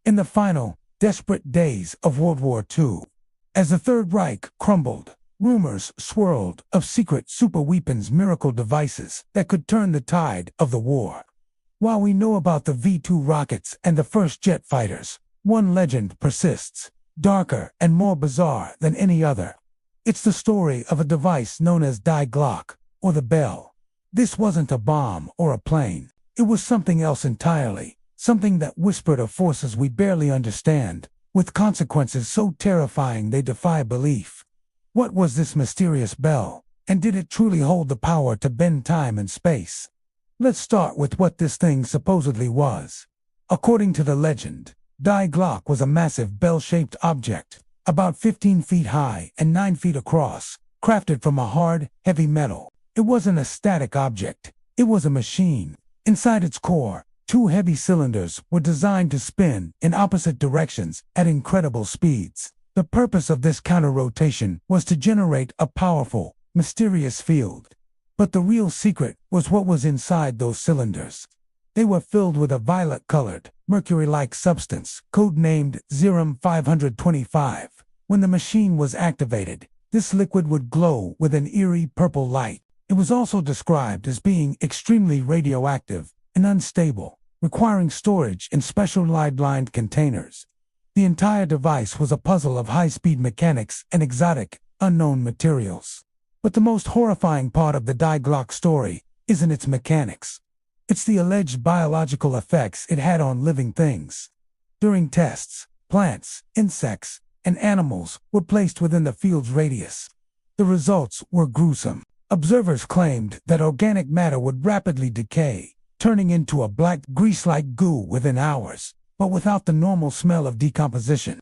In the final, desperate days of World War II, as the Third Reich crumbled, rumors swirled of secret superweapons miracle devices that could turn the tide of the war. While we know about the V-2 rockets and the first jet fighters, one legend persists, darker and more bizarre than any other. It's the story of a device known as Die Glocke, or the bell. This wasn't a bomb or a plane. It was something else entirely, something that whispered of forces we barely understand, with consequences so terrifying they defy belief. What was this mysterious bell, and did it truly hold the power to bend time and space? Let's start with what this thing supposedly was. According to the legend, Die Glocke was a massive bell-shaped object, about 15 feet high and 9 feet across, crafted from a hard, heavy metal. It wasn't a static object, it was a machine. Inside its core, 2 heavy cylinders were designed to spin in opposite directions at incredible speeds. The purpose of this counter-rotation was to generate a powerful, mysterious field. But the real secret was what was inside those cylinders. They were filled with a violet-colored, mercury-like substance, codenamed Serum 525. When the machine was activated, this liquid would glow with an eerie purple light. It was also described as being extremely radioactive and unstable, requiring storage in special lead-lined containers. The entire device was a puzzle of high-speed mechanics and exotic, unknown materials. But the most horrifying part of the Die Glocke story isn't its mechanics. It's the alleged biological effects it had on living things. During tests, plants, insects, and animals were placed within the field's radius. The results were gruesome. Observers claimed that organic matter would rapidly decay, turning into a black grease-like goo within hours, but without the normal smell of decomposition.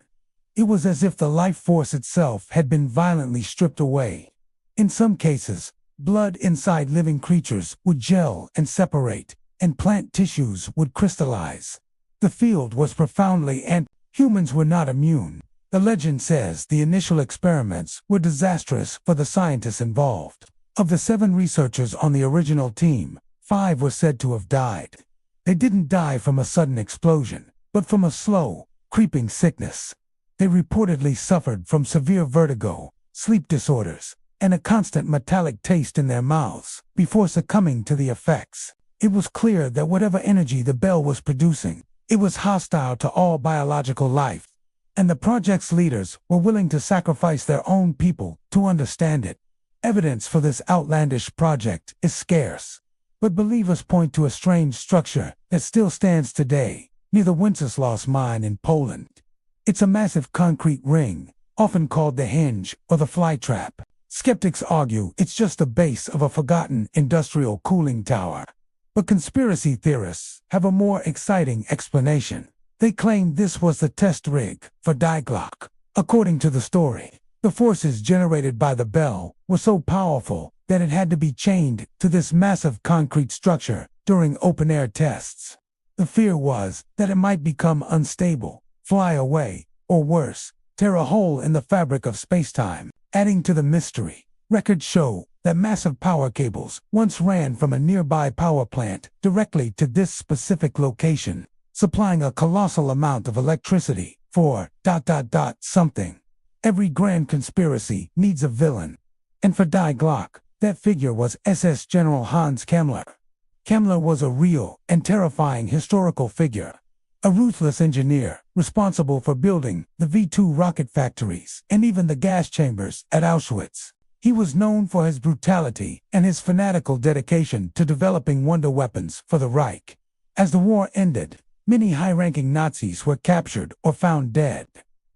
It was as if the life force itself had been violently stripped away. In some cases, blood inside living creatures would gel and separate, and plant tissues would crystallize. The field was profoundly, and humans were not immune. The legend says the initial experiments were disastrous for the scientists involved. Of the 7 researchers on the original team, 5 were said to have died. They didn't die from a sudden explosion, but from a slow, creeping sickness. They reportedly suffered from severe vertigo, sleep disorders, and a constant metallic taste in their mouths before succumbing to the effects. It was clear that whatever energy the bell was producing, it was hostile to all biological life, and the project's leaders were willing to sacrifice their own people to understand it. Evidence for this outlandish project is scarce, but believers point to a strange structure that still stands today near the Wenceslas mine in Poland. It's a massive concrete ring, often called the hinge or the flytrap. Skeptics argue it's just the base of a forgotten industrial cooling tower. But conspiracy theorists have a more exciting explanation. They claim this was the test rig for Die Glocke. According to the story, the forces generated by the bell were so powerful that it had to be chained to this massive concrete structure during open-air tests. The fear was that it might become unstable, fly away, or worse, tear a hole in the fabric of space-time. Adding to the mystery, records show that massive power cables once ran from a nearby power plant directly to this specific location, supplying a colossal amount of electricity for ... something. Every grand conspiracy needs a villain. And for Die Glocke, that figure was SS General Hans Kammler. Kammler was a real and terrifying historical figure. A ruthless engineer, responsible for building the V-2 rocket factories and even the gas chambers at Auschwitz. He was known for his brutality and his fanatical dedication to developing wonder weapons for the Reich. As the war ended, many high-ranking Nazis were captured or found dead.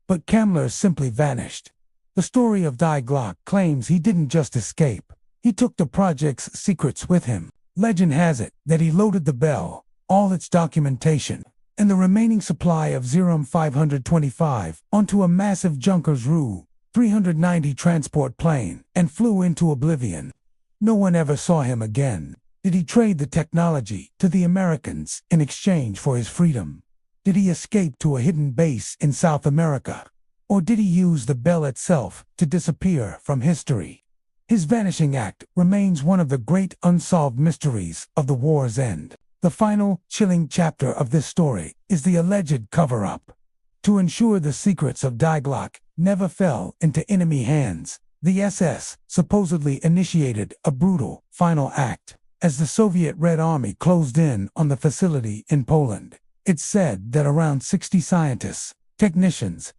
But Kammler simply vanished. The story of Die Glocke claims he didn't just escape. He took the project's secrets with him. Legend has it that he loaded the bell, all its documentation, and the remaining supply of Serum 525 onto a massive Junkers Ru 390 transport plane and flew into oblivion. No one ever saw him again. Did he trade the technology to the Americans in exchange for his freedom? Did he escape to a hidden base in South America? Or did he use the bell itself to disappear from history? His vanishing act remains one of the great unsolved mysteries of the war's end. The final, chilling chapter of this story is the alleged cover-up. To ensure the secrets of Die Glocke never fell into enemy hands, the SS supposedly initiated a brutal final act. As the Soviet Red Army closed in on the facility in Poland, it's said that around 60 scientists, technicians,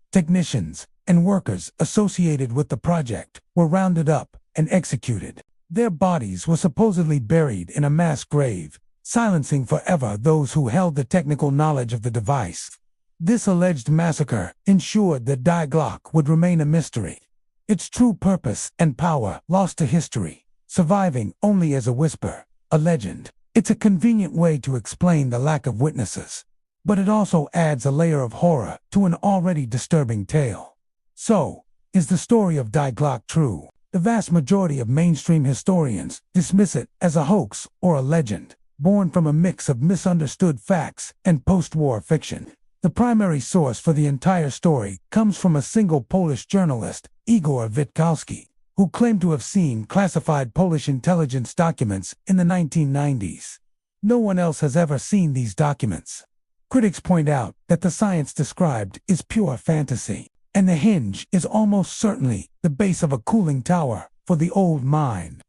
and workers associated with the project were rounded up and executed. Their bodies were supposedly buried in a mass grave, silencing forever those who held the technical knowledge of the device. This alleged massacre ensured that Die Glocke would remain a mystery, its true purpose and power lost to history, surviving only as a whisper, a legend. It's a convenient way to explain the lack of witnesses, but it also adds a layer of horror to an already disturbing tale. So, is the story of Die Glocke true? The vast majority of mainstream historians dismiss it as a hoax or a legend, born from a mix of misunderstood facts and post-war fiction. The primary source for the entire story comes from a single Polish journalist, Igor Witkowski, who claimed to have seen classified Polish intelligence documents in the 1990s. No one else has ever seen these documents. Critics point out that the science described is pure fantasy, and the hinge is almost certainly the base of a cooling tower for the old mine.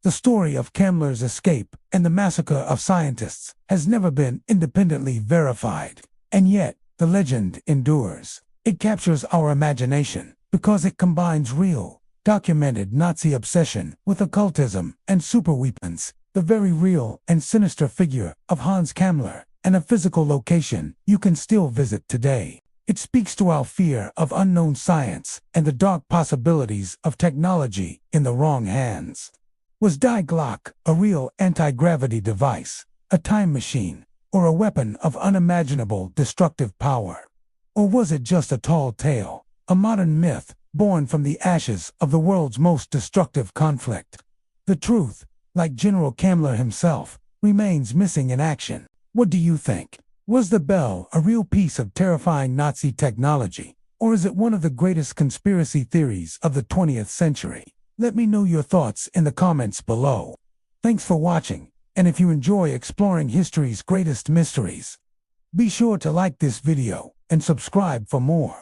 The story of Kammler's escape and the massacre of scientists has never been independently verified, and yet the legend endures. It captures our imagination because it combines real, documented Nazi obsession with occultism and superweapons, the very real and sinister figure of Hans Kammler, and a physical location you can still visit today. It speaks to our fear of unknown science and the dark possibilities of technology in the wrong hands. Was Die Glocke a real anti-gravity device, a time machine, or a weapon of unimaginable destructive power? Or was it just a tall tale, a modern myth born from the ashes of the world's most destructive conflict? The truth, like General Kammler himself, remains missing in action. What do you think? Was the bell a real piece of terrifying Nazi technology, or is it one of the greatest conspiracy theories of the 20th century? Let me know your thoughts in the comments below. Thanks for watching, and if you enjoy exploring history's greatest mysteries, be sure to like this video and subscribe for more.